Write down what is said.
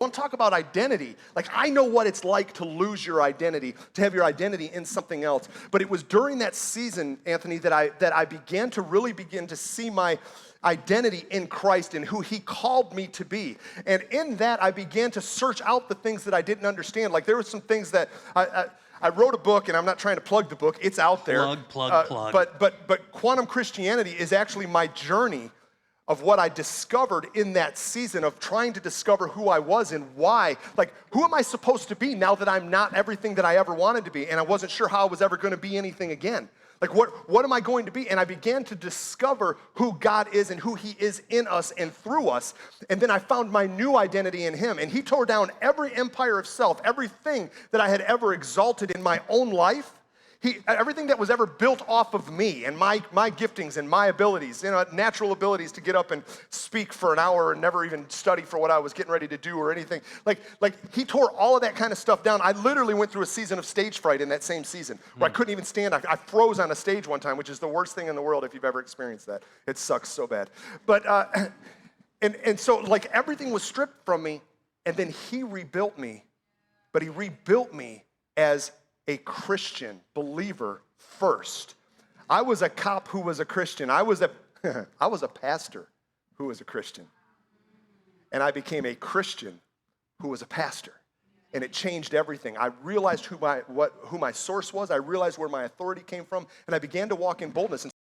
want to talk about identity. Like, I know what it's like to lose your identity, to have your identity in something else. But it was during that season, Anthony, that I began to see my identity in Christ and who he called me to be. And in that, I began to search out the things that I didn't understand. Like, there were some things that I wrote a book, and I'm not trying to plug the book. It's out there. Plug. But Quantum Christianity is actually my journey of what I discovered in that season of trying to discover who I was and why. Like, who am I supposed to be now that I'm not everything that I ever wanted to be? And I wasn't sure how I was ever going to be anything again. Like, what am I going to be? And I began to discover who God is and who he is in us and through us. And then I found my new identity in him. And he tore down every empire of self, everything that I had ever exalted in my own life. Everything that was ever built off of me and my giftings and my abilities, natural abilities to get up and speak for an hour and never even study for what I was getting ready to do or anything. Like he tore all of that kind of stuff down. I literally went through a season of stage fright in that same season where I couldn't even stand. I froze on a stage one time, which is the worst thing in the world if you've ever experienced that. It sucks so bad. But, and so like everything was stripped from me, and then he rebuilt me. But he rebuilt me as a Christian believer first. I was a cop who was a Christian. I was a pastor who was a Christian. And I became a Christian who was a pastor. And it changed everything. I realized who my source was. I realized where my authority came from. And I began to walk in boldness.